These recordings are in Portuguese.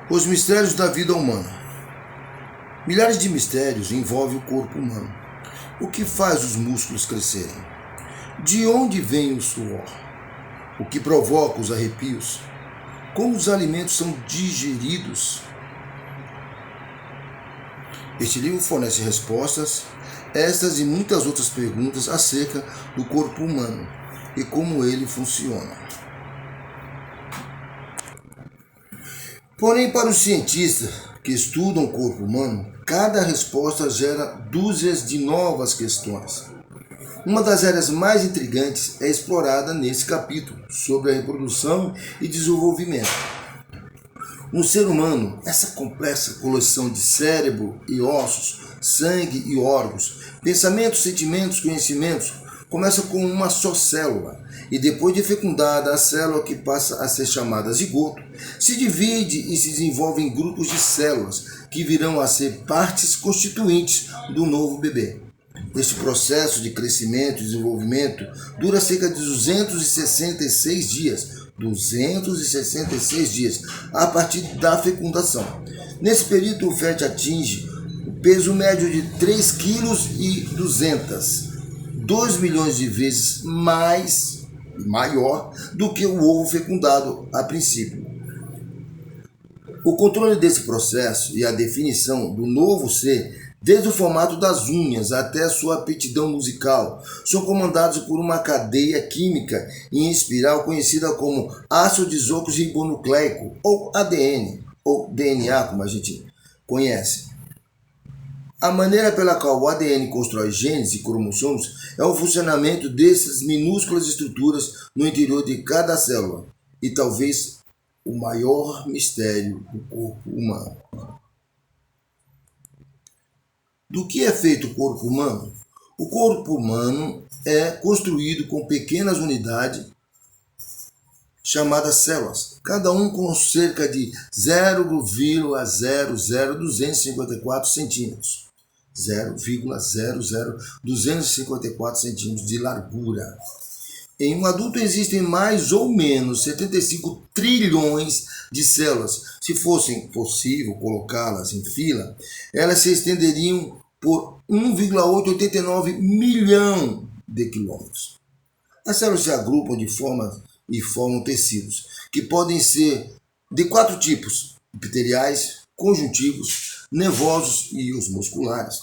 Os mistérios da vida humana. Milhares de mistérios envolvem o corpo humano. O que faz os músculos crescerem? De onde vem o suor? O que provoca os arrepios? Como os alimentos são digeridos? Este livro fornece respostas a estas e muitas outras perguntas acerca do corpo humano e como ele funciona. Porém, para os cientistas que estudam o corpo humano, cada resposta gera dúzias de novas questões. Uma das áreas mais intrigantes é explorada nesse capítulo, sobre a reprodução e desenvolvimento. No ser humano, essa complexa coleção de cérebro e ossos, sangue e órgãos, pensamentos, sentimentos, conhecimentos, começa com uma só célula e depois de fecundada, a célula que passa a ser chamada zigoto se divide e se desenvolve em grupos de células que virão a ser partes constituintes do novo bebê. Este processo de crescimento e desenvolvimento dura cerca de 266 dias. 266 dias a partir da fecundação. Nesse período, o feto atinge o peso médio de 3,2 kg, 2 milhões de vezes maior do que o ovo fecundado a princípio. O controle desse processo e a definição do novo ser, desde o formato das unhas até a sua aptidão musical, são comandados por uma cadeia química em espiral conhecida como ácido desoxirribonucleico, ou ADN, ou DNA, como a gente conhece. A maneira pela qual o ADN constrói genes e cromossomos é o funcionamento dessas minúsculas estruturas no interior de cada célula, e talvez o maior mistério do corpo humano. Do que é feito o corpo humano? O corpo humano é construído com pequenas unidades chamadas células, cada um com cerca de 0,00254 centímetros. 0,00254 centímetros de largura. Em um adulto existem mais ou menos 75 trilhões de células. Se fosse possível colocá-las em fila, elas se estenderiam por 1,889 milhão de quilômetros. As células se agrupam e formam tecidos, que podem ser de 4 tipos: epiteliais, conjuntivos, nervosos e os musculares.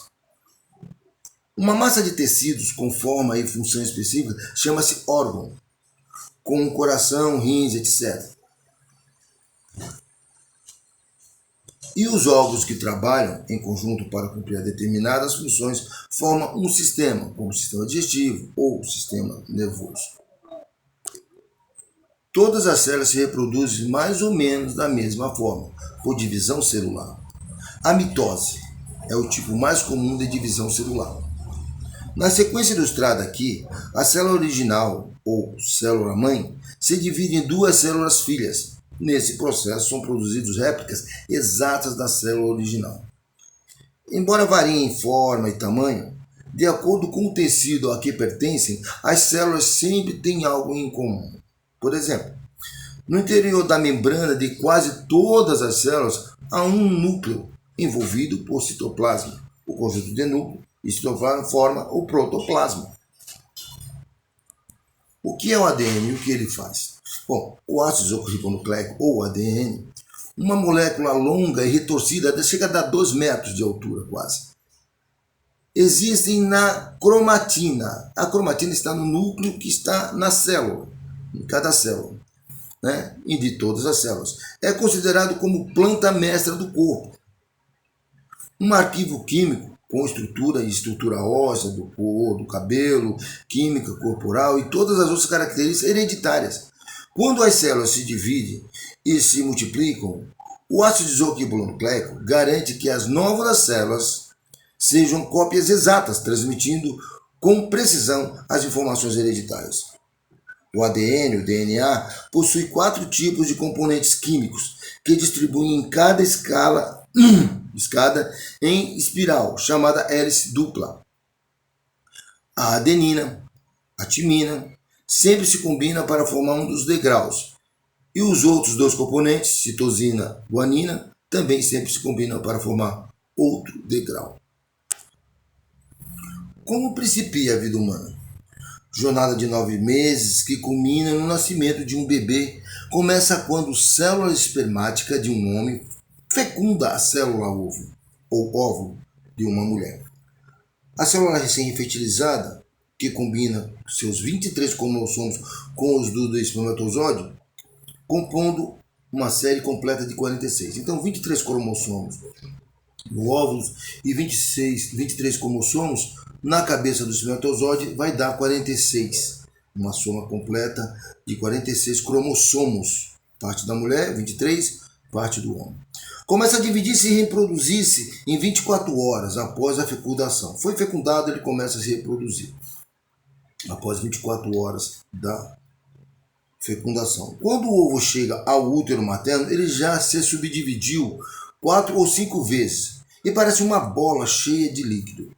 Uma massa de tecidos com forma e função específica chama-se órgão, como coração, rins, etc. E os órgãos que trabalham em conjunto para cumprir determinadas funções formam um sistema, como o sistema digestivo ou o sistema nervoso. Todas as células se reproduzem mais ou menos da mesma forma, por divisão celular. A mitose é o tipo mais comum de divisão celular. Na sequência ilustrada aqui, a célula original, ou célula-mãe, se divide em 2 células filhas. Nesse processo são produzidas réplicas exatas da célula original. Embora variem em forma e tamanho, de acordo com o tecido a que pertencem, as células sempre têm algo em comum. Por exemplo, no interior da membrana de quase todas as células há um núcleo envolvido por citoplasma. O conjunto de núcleo e citoplasma forma o protoplasma. O que é o ADN e o que ele faz? Bom, o ácido desoxirribonucleico, ou ADN, uma molécula longa e retorcida, chega a dar 2 metros de altura quase. Existem na cromatina. A cromatina está no núcleo que está na célula, em cada célula, né? E de todas as células. É considerado como planta mestra do corpo. Um arquivo químico com estrutura óssea, do couro, do cabelo, química corporal e todas as outras características hereditárias. Quando as células se dividem e se multiplicam, o ácido desoxirribonucleico garante que as novas células sejam cópias exatas, transmitindo com precisão as informações hereditárias. O ADN, o DNA, possui 4 tipos de componentes químicos que distribuem em cada escada em espiral, chamada hélice dupla. A adenina, a timina, sempre se combinam para formar um dos degraus, e os outros 2 componentes, citosina, guanina, também sempre se combinam para formar outro degrau. Como principia a vida humana? Jornada de 9 meses que culmina no nascimento de um bebê começa quando célula espermática de um homem fecunda a célula ovo ou óvulo de uma mulher. A célula recém-fertilizada, que combina seus 23 cromossomos com os do espermatozoide, compondo uma série completa de 46. Então, 23 cromossomos no óvulo e 23 cromossomos na cabeça do espermatozoide vai dar 46. Uma soma completa de 46 cromossomos. Parte da mulher, 23, parte do homem. Começa a dividir-se e reproduzir-se em 24 horas após a fecundação. Foi fecundado, ele começa a se reproduzir após 24 horas da fecundação. Quando o ovo chega ao útero materno, ele já se subdividiu 4 ou 5 vezes e parece uma bola cheia de líquido.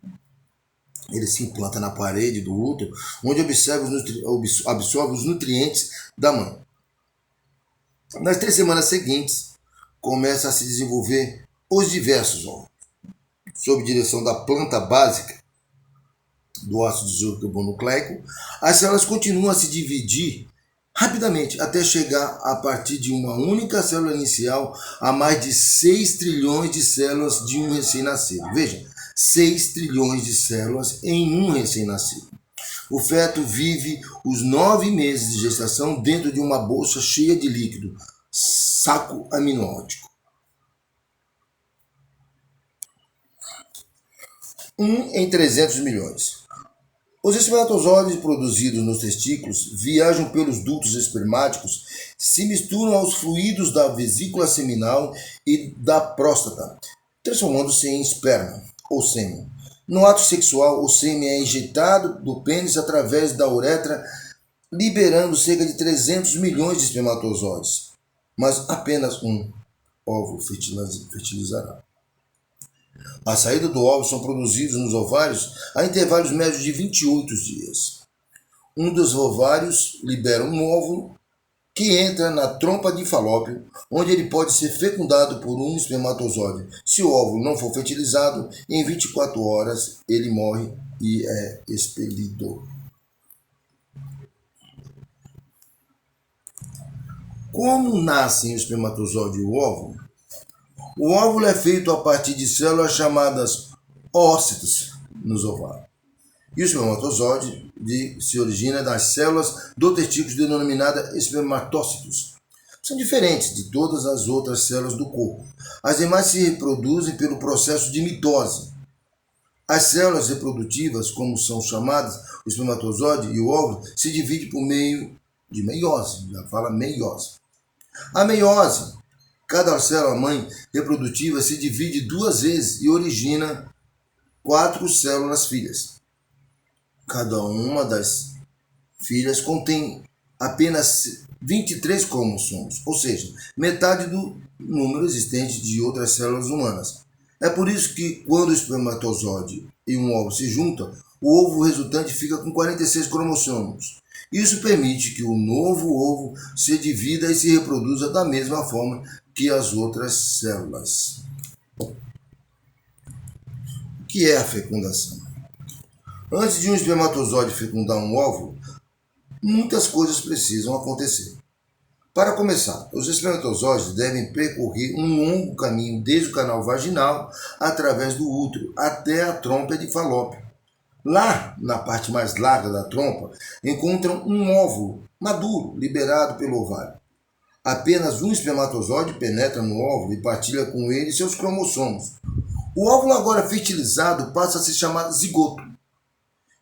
Ele se implanta na parede do útero, onde absorve os nutrientes da mãe. Nas 3 semanas seguintes, começa a se desenvolver os diversos óvulos. Sob direção da planta básica do ácido desoxirribonucleico, as células continuam a se dividir rapidamente até chegar a partir de uma única célula inicial a mais de 6 trilhões de células de um recém-nascido. Veja, 6 trilhões de células em um recém-nascido. O feto vive os 9 meses de gestação dentro de uma bolsa cheia de líquido, saco amniótico. 1 em 300 milhões. Os espermatozoides produzidos nos testículos viajam pelos dutos espermáticos, se misturam aos fluidos da vesícula seminal e da próstata, transformando-se em esperma ou sêmen. No ato sexual, o sêmen é injetado do pênis através da uretra, liberando cerca de 300 milhões de espermatozoides, mas apenas um óvulo fertilizará. A saída do óvulo são produzidos nos ovários a intervalos médios de 28 dias. Um dos ovários libera um óvulo que entra na trompa de Falópio, onde ele pode ser fecundado por um espermatozoide. Se o óvulo não for fertilizado, em 24 horas ele morre e é expelido. Como nascem o espermatozoide e o óvulo? O óvulo é feito a partir de células chamadas ócitos nos ovários. E o espermatozoide se origina das células do testículo denominadas espermatócitos. São diferentes de todas as outras células do corpo. As demais se reproduzem pelo processo de mitose. As células reprodutivas, como são chamadas, o espermatozoide e o óvulo, se dividem por meio de meiose. Já fala meiose. A meiose, cada célula-mãe reprodutiva se divide 2 vezes e origina 4 células filhas. Cada uma das filhas contém apenas 23 cromossomos, ou seja, metade do número existente de outras células humanas. É por isso que quando o espermatozoide e um óvulo se juntam, o ovo resultante fica com 46 cromossomos. Isso permite que o novo ovo se divida e se reproduza da mesma forma que as outras células. O que é a fecundação? Antes de um espermatozoide fecundar um óvulo, muitas coisas precisam acontecer. Para começar, os espermatozoides devem percorrer um longo caminho desde o canal vaginal através do útero até a trompa de Falópio. Lá, na parte mais larga da trompa, encontram um óvulo maduro liberado pelo ovário. Apenas um espermatozoide penetra no óvulo e partilha com ele seus cromossomos. O óvulo agora fertilizado passa a se chamar zigoto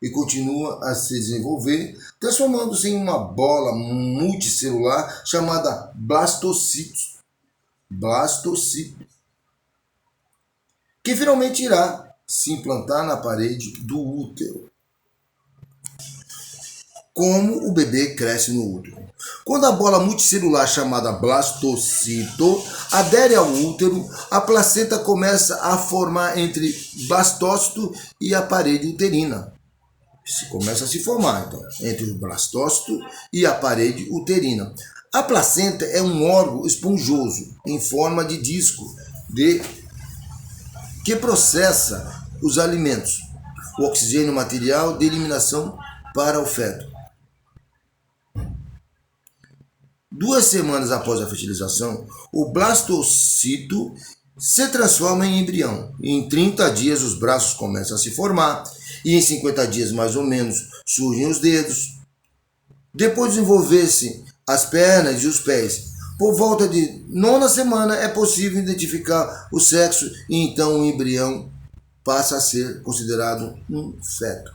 e continua a se desenvolver, transformando-se em uma bola multicelular chamada blastocito, que finalmente irá se implantar na parede do útero. Como o bebê cresce no útero? Quando a bola multicelular chamada blastocito adere ao útero, a placenta começa a formar entre blastócito e a parede uterina. Começa a se formar, então, entre o blastócito e a parede uterina. A placenta é um órgão esponjoso, em forma de disco, de que processa os alimentos, o oxigênio material de eliminação para o feto. 2 semanas após a fertilização, o blastocito se transforma em embrião. Em 30 dias os braços começam a se formar e em 50 dias mais ou menos surgem os dedos. Depois de desenvolver-se as pernas e os pés, por volta de 9ª semana é possível identificar o sexo e então o embrião passa a ser considerado um feto.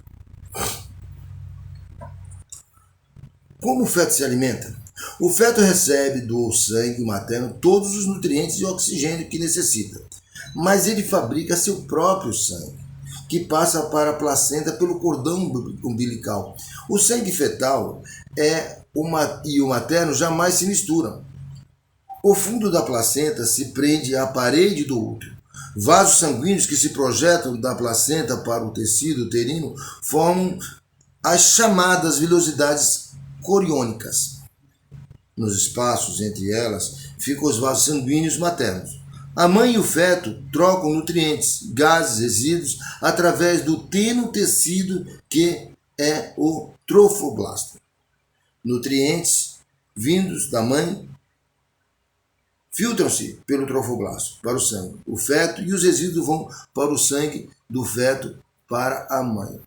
Como o feto se alimenta? O feto recebe do sangue materno todos os nutrientes e oxigênio que necessita, mas ele fabrica seu próprio sangue, que passa para a placenta pelo cordão umbilical. O sangue fetal e o materno jamais se misturam. O fundo da placenta se prende à parede do útero. Vasos sanguíneos que se projetam da placenta para o tecido uterino formam as chamadas vilosidades coriônicas. Nos espaços entre elas ficam os vasos sanguíneos maternos. A mãe e o feto trocam nutrientes, gases, resíduos através do tênue tecido que é o trofoblasto. Nutrientes vindos da mãe filtram-se pelo trofoblasto para o sangue. O feto e os resíduos vão para o sangue do feto para a mãe.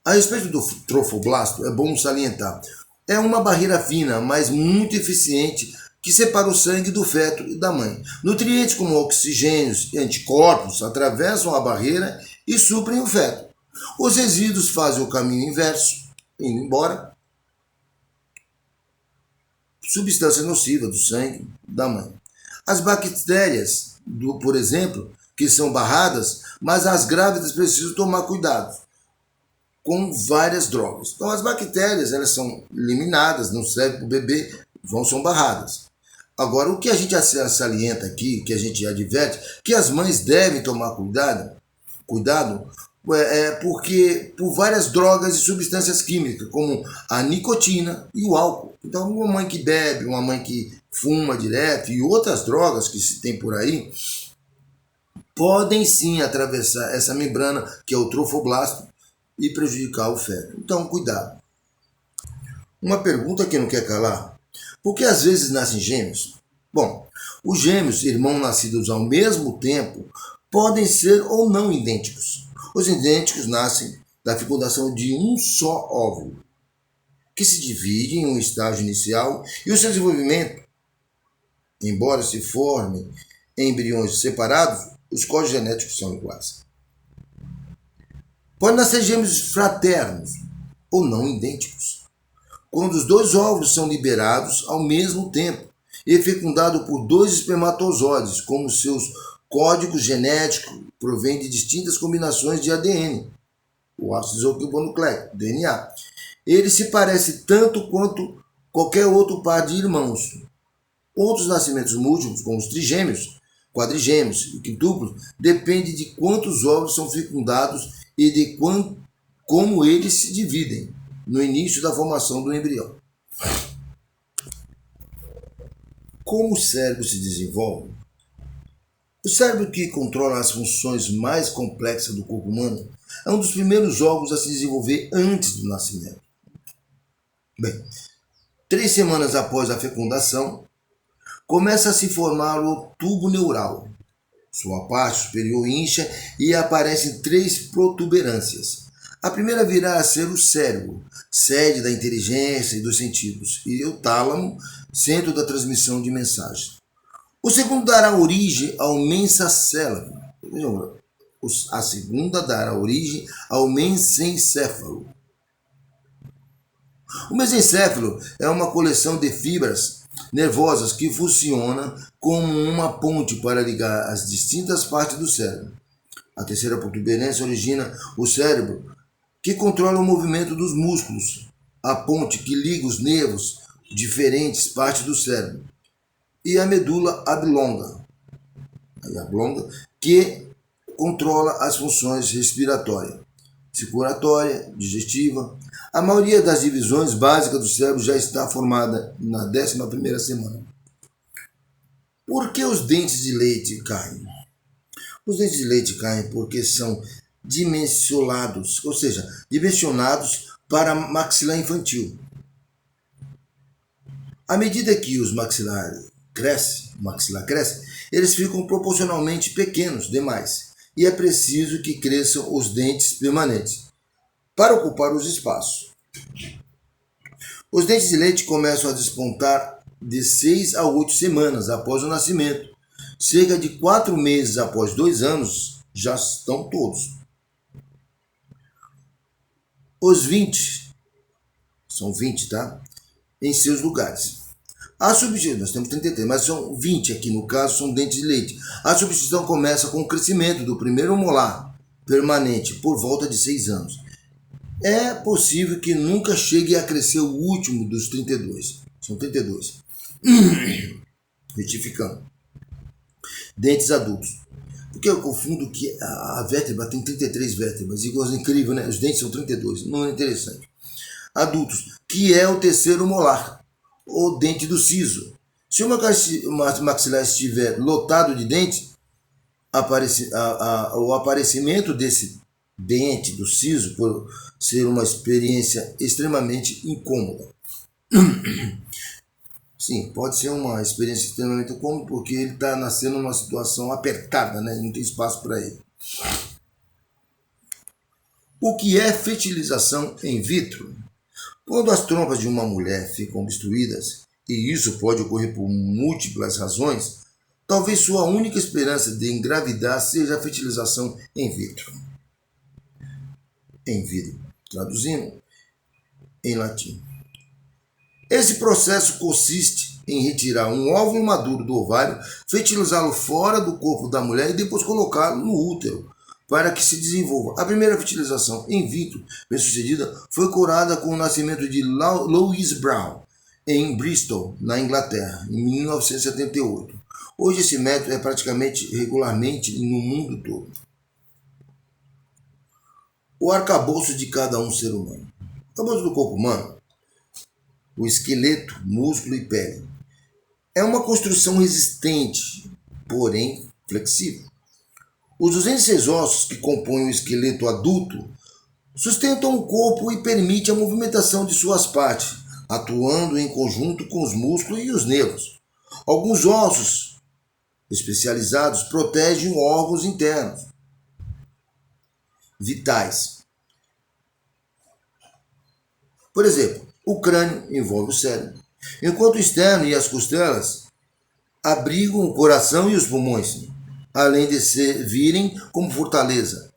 A respeito do trofoblasto, é bom salientar, é uma barreira fina, mas muito eficiente, que separa o sangue do feto e da mãe. Nutrientes como oxigênios e anticorpos atravessam a barreira e suprem o feto. Os resíduos fazem o caminho inverso, indo embora. Substância nociva do sangue da mãe. As bactérias, por exemplo, que são barradas, mas as grávidas precisam tomar cuidado com várias drogas. Então as bactérias, elas são eliminadas, não servem para o bebê, são barradas. Agora, o que a gente salienta aqui, que a gente adverte, que as mães devem tomar cuidado porque por várias drogas e substâncias químicas, como a nicotina e o álcool. Então, uma mãe que bebe, uma mãe que fuma direto e outras drogas que se tem por aí, podem sim atravessar essa membrana, que é o trofoblasto, e prejudicar o feto. Então, cuidado. Uma pergunta que não quer calar. Por que às vezes nascem gêmeos? Bom, os gêmeos, irmãos nascidos ao mesmo tempo, podem ser ou não idênticos. Os idênticos nascem da fecundação de um só óvulo, que se divide em um estágio inicial e o seu desenvolvimento, embora se formem em embriões separados, os códigos genéticos são iguais. Podem nascer gêmeos fraternos ou não idênticos, quando os 2 óvulos são liberados ao mesmo tempo e fecundados por 2 espermatozoides, como seus códigos genéticos provêm de distintas combinações de ADN, o ácido desoxirribonucleico, DNA. Ele se parece tanto quanto qualquer outro par de irmãos. Outros nascimentos múltiplos, como os trigêmeos, quadrigêmeos e quintuplos, dependem de quantos óvulos são fecundados e de como eles se dividem no início da formação do embrião. Como o cérebro se desenvolve? O cérebro, que controla as funções mais complexas do corpo humano, é um dos primeiros órgãos a se desenvolver antes do nascimento. Bem, 3 semanas após a fecundação, começa a se formar o tubo neural. Sua parte superior incha e aparecem 3 protuberâncias. A primeira virá a ser o cérebro, sede da inteligência e dos sentidos, e o tálamo, centro da transmissão de mensagem. O segundo dará origem ao mesencéfalo. A segunda dará origem ao mesencéfalo. O mesencéfalo é uma coleção de fibras nervosas que funciona como uma ponte para ligar as distintas partes do cérebro. A terceira protuberância origina o cérebro, que controla o movimento dos músculos, a ponte que liga os nervos de diferentes partes do cérebro, e a medula oblonga, que controla as funções respiratória, circulatória, digestiva. A maioria das divisões básicas do cérebro já está formada na 11ª semana. Por que os dentes de leite caem? Os dentes de leite caem porque são dimensionados, ou seja, dimensionados para maxilar infantil. À medida que o maxilar cresce, eles ficam proporcionalmente pequenos demais e é preciso que cresçam os dentes permanentes para ocupar os espaços. Os dentes de leite começam a despontar de 6 a 8 semanas após o nascimento. Cerca de 4 meses após 2 anos, já estão todos. Os 20, são 20, tá? Em seus lugares. A substituição, nós temos 33, mas são 20 aqui no caso, são dentes de leite. A substituição começa com o crescimento do primeiro molar permanente por volta de 6 anos. É possível que nunca chegue a crescer o último dos 32. São 32. Retificando. Dentes adultos. Porque eu confundo que a vértebra tem 33 vértebras. Igual, incrível, né? Os dentes são 32. Não é interessante. Adultos, que é o terceiro molar, o dente do siso. Se uma maxilar estiver lotado de dentes, o aparecimento desse dente do siso por ser uma experiência extremamente incômoda. Sim, pode ser uma experiência extremamente incômoda porque ele está nascendo numa situação apertada, né? Não tem espaço para ele. O que é fertilização in vitro? Quando as trompas de uma mulher ficam obstruídas, e isso pode ocorrer por múltiplas razões, talvez sua única esperança de engravidar seja a fertilização in vitro. Em vitro, traduzindo em latim. Esse processo consiste em retirar um óvulo maduro do ovário, fertilizá-lo fora do corpo da mulher e depois colocá-lo no útero para que se desenvolva. A primeira fertilização in vitro bem-sucedida foi curada com o nascimento de Louise Brown em Bristol, na Inglaterra, em 1978. Hoje esse método é praticamente regularmente no mundo todo. O arcabouço de cada ser humano. O arcabouço do corpo humano, o esqueleto, músculo e pele, é uma construção resistente, porém flexível. Os 206 ossos que compõem o esqueleto adulto sustentam o corpo e permitem a movimentação de suas partes, atuando em conjunto com os músculos e os nervos. Alguns ossos especializados protegem órgãos internos vitais. Por exemplo, o crânio envolve o cérebro, enquanto o externo e as costelas abrigam o coração e os pulmões, além de servirem como fortaleza.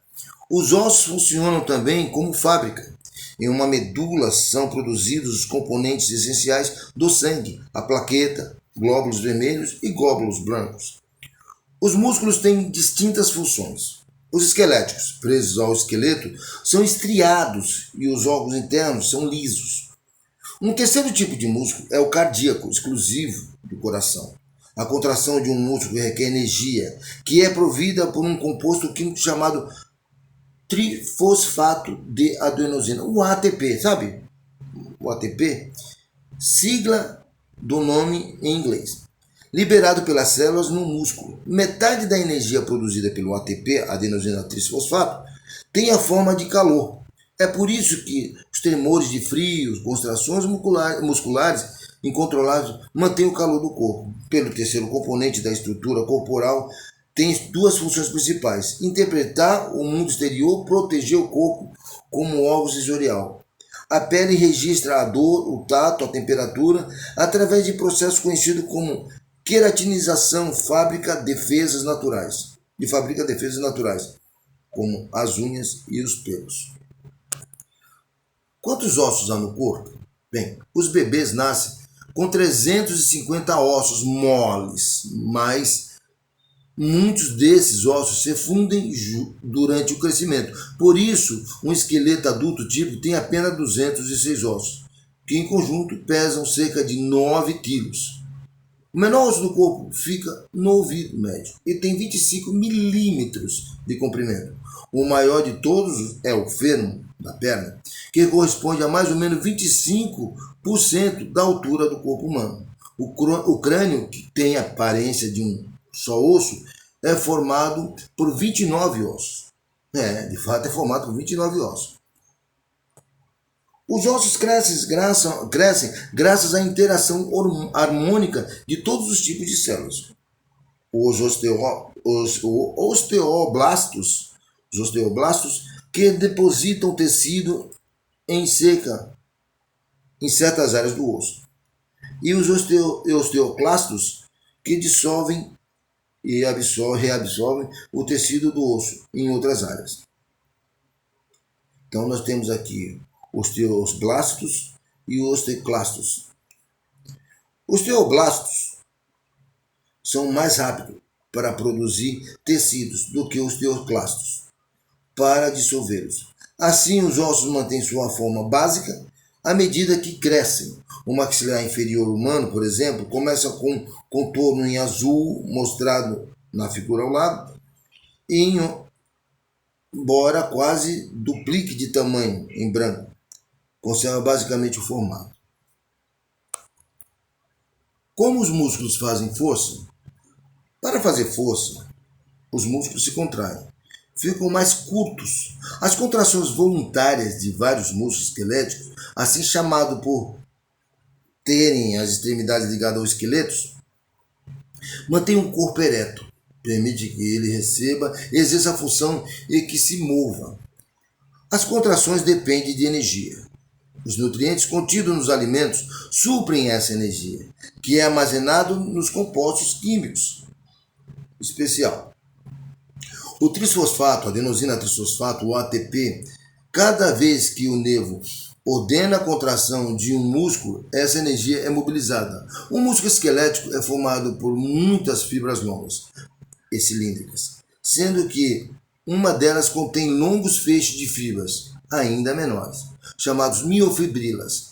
Os ossos funcionam também como fábrica. Em uma medula são produzidos os componentes essenciais do sangue, a plaqueta, glóbulos vermelhos e glóbulos brancos. Os músculos têm distintas funções. Os esqueléticos, presos ao esqueleto, são estriados e os órgãos internos são lisos. Um terceiro tipo de músculo é o cardíaco, exclusivo do coração. A contração de um músculo requer energia, que é provida por um composto químico chamado trifosfato de adenosina, o ATP, sabe? O ATP, sigla do nome em inglês, liberado pelas células no músculo. Metade da energia produzida pelo ATP, adenosina trifosfato, tem a forma de calor. É por isso que os tremores de frio, contrações musculares incontroláveis mantêm o calor do corpo. Pelo terceiro componente da estrutura corporal, tem duas funções principais: interpretar o mundo exterior, proteger o corpo como órgão sensorial. A pele registra a dor, o tato, a temperatura, através de processos conhecidos como queratinização, fabrica defesas naturais, como as unhas e os pelos. Quantos ossos há no corpo? Bem, os bebês nascem com 350 ossos moles, mas muitos desses ossos se fundem durante o crescimento. Por isso, um esqueleto adulto tipo tem apenas 206 ossos, que em conjunto pesam cerca de 9 quilos. O menor osso do corpo fica no ouvido médio e tem 25 milímetros de comprimento. O maior de todos é o fêmur da perna, que corresponde a mais ou menos 25% da altura do corpo humano. O crânio, que tem a aparência de um só osso, é formado por 29 ossos. De fato é formado por 29 ossos. Os ossos crescem graças à interação harmônica de todos os tipos de células. Os osteoblastos que depositam tecido em certas áreas do osso. E os osteoclastos que dissolvem e reabsorvem o tecido do osso em outras áreas. Então nós temos aqui osteoblastos e osteoclastos. Os osteoblastos são mais rápidos para produzir tecidos do que os osteoclastos para dissolvê-los. Assim, os ossos mantêm sua forma básica à medida que crescem. O maxilar inferior humano, por exemplo, começa com contorno em azul, mostrado na figura ao lado, e embora quase duplique de tamanho em branco, conserva basicamente o formato. Como os músculos fazem força? Para fazer força, os músculos se contraem, ficam mais curtos. As contrações voluntárias de vários músculos esqueléticos, assim chamado por terem as extremidades ligadas aos esqueletos, mantém um corpo ereto, permite que ele exerça a função e que se mova. As contrações dependem de energia. Os nutrientes contidos nos alimentos suprem essa energia, que é armazenada nos compostos químicos especial. O trisfosfato, adenosina trisfosfato, o ATP, cada vez que o nervo ordena a contração de um músculo, essa energia é mobilizada. O músculo esquelético é formado por muitas fibras longas e cilíndricas, sendo que uma delas contém longos feixes de fibras, ainda menores, chamados miofibrilas.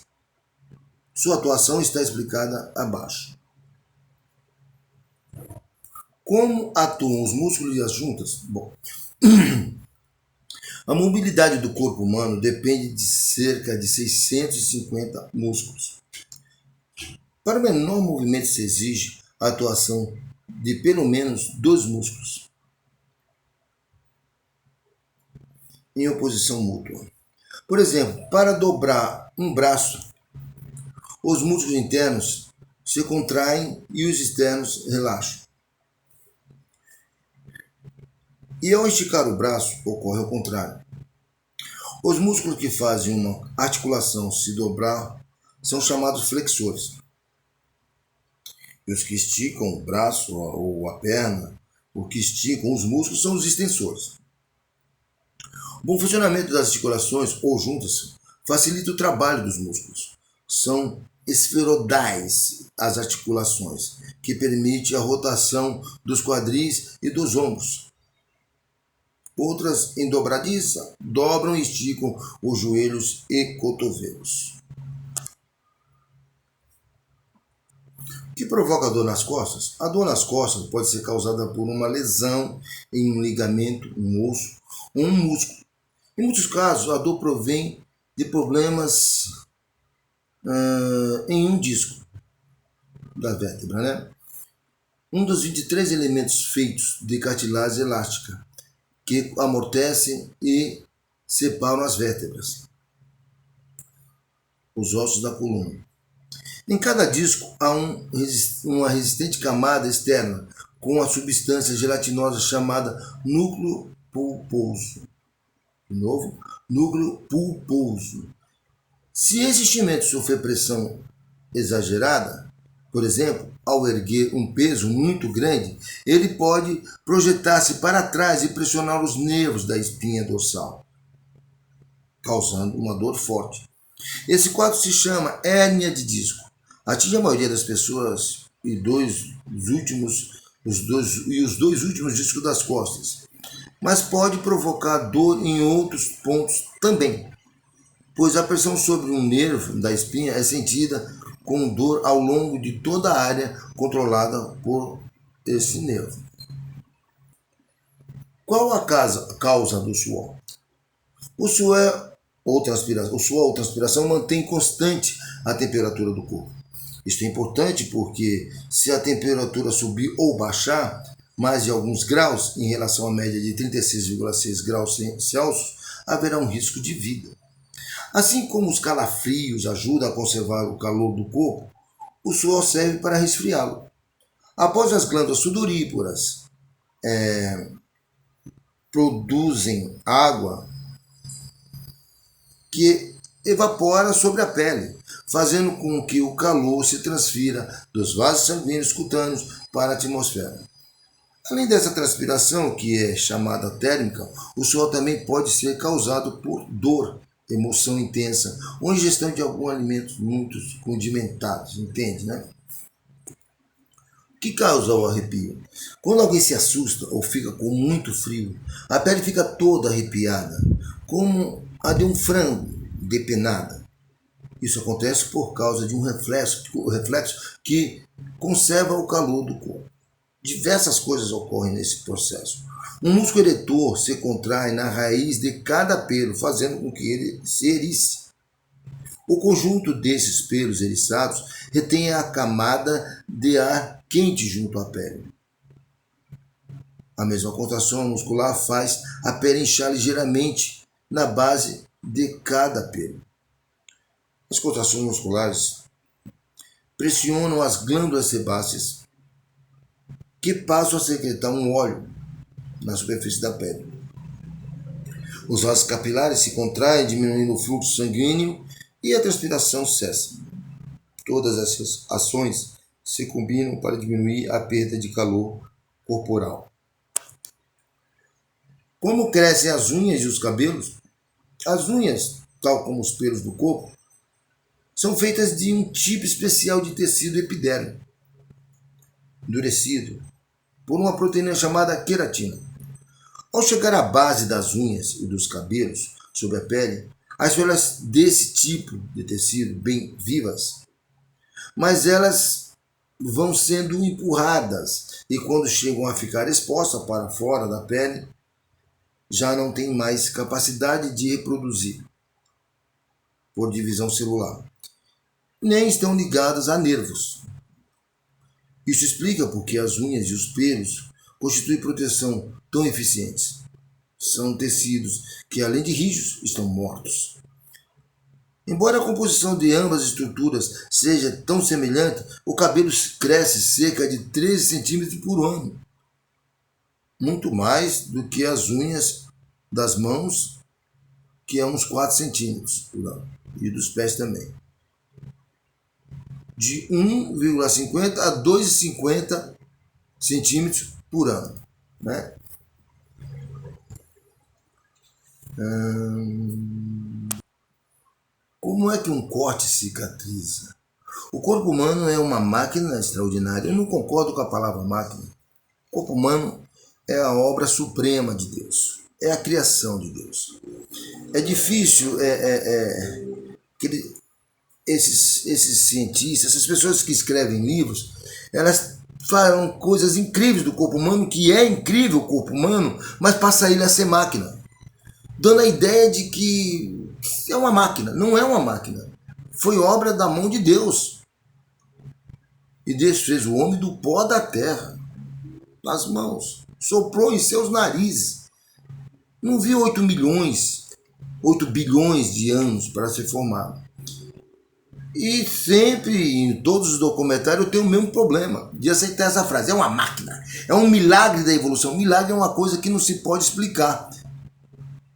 Sua atuação está explicada abaixo. Como atuam os músculos e as juntas? Bom, a mobilidade do corpo humano depende de cerca de 650 músculos. Para o menor movimento se exige a atuação de pelo menos 2 músculos em oposição mútua. Por exemplo, para dobrar um braço, os músculos internos se contraem e os externos relaxam. E ao esticar o braço, ocorre o contrário. Os músculos que fazem uma articulação se dobrar são chamados flexores. E os que esticam o braço ou a perna, os que esticam os músculos, são os extensores. O bom funcionamento das articulações ou juntas facilita o trabalho dos músculos. São esferoidais as articulações, que permite a rotação dos quadris e dos ombros. Outras, em dobradiça, dobram e esticam os joelhos e cotovelos. O que provoca dor nas costas? A dor nas costas pode ser causada por uma lesão em um ligamento, um osso ou um músculo. Em muitos casos, a dor provém de problemas em um disco da vértebra, né? Um dos 23 elementos feitos de cartilagem elástica, que amortecem e separam as vértebras, os ossos da coluna. Em cada disco há uma resistente camada externa com a substância gelatinosa chamada núcleo pulposo. De novo, núcleo pulposo. Se esse estimento sofrer pressão exagerada, por exemplo, ao erguer um peso muito grande, ele pode projetar-se para trás e pressionar os nervos da espinha dorsal, causando uma dor forte. Esse quadro se chama hérnia de disco. Atinge a maioria das pessoas e os dois últimos discos das costas, mas pode provocar dor em outros pontos também, pois a pressão sobre um nervo da espinha é sentida com dor ao longo de toda a área controlada por esse nervo. Qual a causa do suor? O suor ou transpiração mantém constante a temperatura do corpo. Isso é importante porque se a temperatura subir ou baixar mais de alguns graus em relação à média de 36,6 graus Celsius, haverá um risco de vida. Assim como os calafrios ajudam a conservar o calor do corpo, o suor serve para resfriá-lo. Após as glândulas sudoríparas produzem água que evapora sobre a pele, fazendo com que o calor se transfira dos vasos sanguíneos cutâneos para a atmosfera. Além dessa transpiração, que é chamada térmica, o suor também pode ser causado por dor, emoção intensa ou ingestão de alguns alimentos muito condimentados, entende, né? O que causa o arrepio? Quando alguém se assusta ou fica com muito frio, a pele fica toda arrepiada, como a de um frango depenada. Isso acontece por causa de um reflexo que conserva o calor do corpo. Diversas coisas ocorrem nesse processo. Um músculo eretor se contrai na raiz de cada pelo, fazendo com que ele se erice. O conjunto desses pelos eriçados retém a camada de ar quente junto à pele. A mesma contração muscular faz a pele inchar ligeiramente na base de cada pelo. As contrações musculares pressionam as glândulas sebáceas, que passam a secretar um óleo na superfície da pele. Os vasos capilares se contraem, diminuindo o fluxo sanguíneo e a transpiração cessa. Todas essas ações se combinam para diminuir a perda de calor corporal. Como crescem as unhas e os cabelos? As unhas, tal como os pelos do corpo, são feitas de um tipo especial de tecido epidérmico, endurecido por uma proteína chamada queratina. Ao chegar à base das unhas e dos cabelos sobre a pele, as células desse tipo de tecido bem vivas, mas elas vão sendo empurradas e quando chegam a ficar expostas para fora da pele, já não tem mais capacidade de reproduzir por divisão celular, nem estão ligadas a nervos. Isso explica porque as unhas e os pelos constituem proteção tão eficientes. São tecidos que, além de rígidos, estão mortos. Embora a composição de ambas as estruturas seja tão semelhante, o cabelo cresce cerca de 13 centímetros por ano, muito mais do que as unhas das mãos, que é uns 4 centímetros por ano, e dos pés também. De 1,50 a 2,50 centímetros por ano, né? Como é que um corte cicatriza? O corpo humano é uma máquina extraordinária. Eu não concordo com a palavra máquina. O corpo humano é a obra suprema de Deus. É a criação de Deus. É difícil esses cientistas, essas pessoas que escrevem livros, elas falam coisas incríveis do corpo humano, que é incrível o corpo humano, mas passa ele a ser máquina, dando a ideia de que é uma máquina. Não é uma máquina. Foi obra da mão de Deus. E Deus fez o homem do pó da terra, nas mãos, soprou em seus narizes. Não viu 8 bilhões de anos para ser formado. E sempre, em todos os documentários, eu tenho o mesmo problema de aceitar essa frase. É uma máquina. É um milagre da evolução. Milagre é uma coisa que não se pode explicar.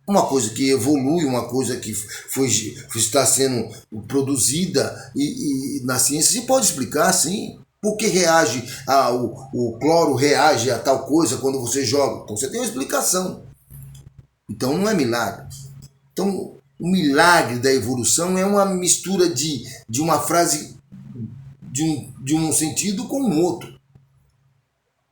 Uma coisa que evolui, uma coisa que está sendo produzida e na ciência se pode explicar, sim. Por que o cloro reage a tal coisa quando você joga? Então você tem uma explicação. Então não é milagre. Então o milagre da evolução é uma mistura de uma frase de um sentido com o outro.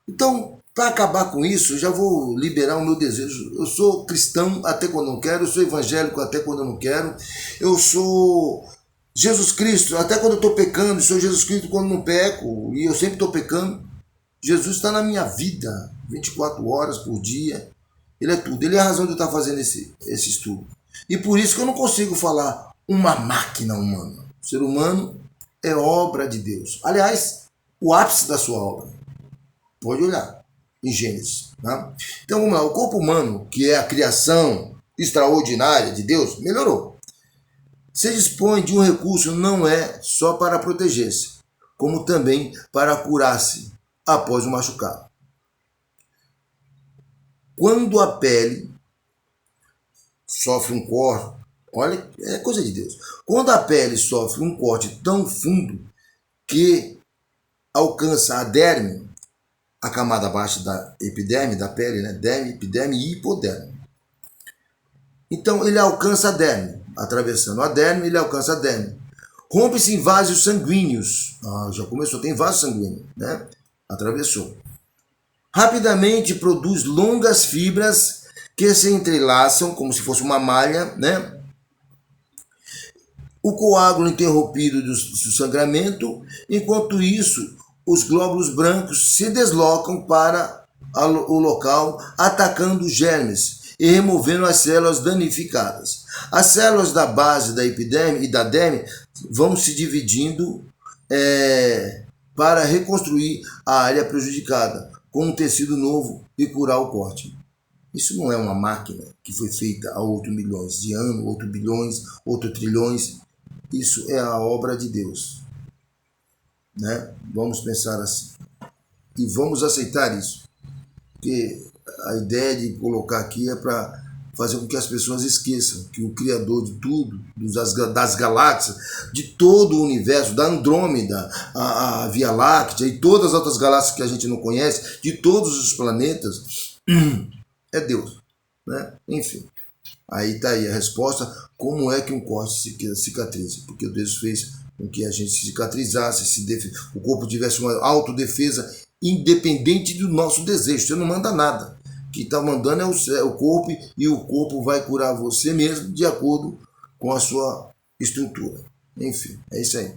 Então, para acabar com isso, eu já vou liberar o meu desejo. Eu sou cristão até quando não quero, eu sou evangélico até quando eu não quero, eu sou Jesus Cristo até quando eu estou pecando, eu sou Jesus Cristo quando não peco, e eu sempre estou pecando. Jesus está na minha vida 24 horas por dia, Ele é tudo, Ele é a razão de eu estar fazendo esse estudo. E por isso que eu não consigo falar uma máquina humana. O ser humano é obra de Deus. Aliás, o ápice da sua obra. Pode olhar em Gênesis. Tá? Então vamos lá, o corpo humano, que é a criação extraordinária de Deus, melhorou. Se dispõe de um recurso não é só para proteger-se, como também para curar-se após o machucado. Quando a pele sofre um corte, olha, é coisa de Deus. Quando a pele sofre um corte tão fundo que alcança a derme, a camada abaixo da epiderme, da pele, né? Derme, epiderme e hipoderme. Então ele alcança a derme, atravessando a derme, ele alcança a derme. Rompe-se em vasos sanguíneos. Já começou, tem vaso sanguíneo, né? Atravessou. Rapidamente produz longas fibras que se entrelaçam como se fosse uma malha, né? O coágulo interrompido do sangramento, enquanto isso, os glóbulos brancos se deslocam para o local, atacando os germes e removendo as células danificadas. As células da base da epiderme e da derme vão se dividindo para reconstruir a área prejudicada com um tecido novo e curar o corte. Isso não é uma máquina que foi feita há 8 milhões de anos, 8 bilhões, 8 trilhões. Isso é a obra de Deus. Né? Vamos pensar assim. E vamos aceitar isso. Porque a ideia de colocar aqui é para fazer com que as pessoas esqueçam que o Criador de tudo, das galáxias, de todo o universo, da Andrômeda, a Via Láctea e todas as outras galáxias que a gente não conhece, de todos os planetas, é Deus. Né? Enfim, aí está aí a resposta, como é que um corte cicatriza. Porque Deus fez com que a gente se cicatrizasse, o corpo tivesse uma autodefesa independente do nosso desejo. Você não manda nada. O que está mandando é o corpo, e o corpo vai curar você mesmo de acordo com a sua estrutura. Enfim, é isso aí.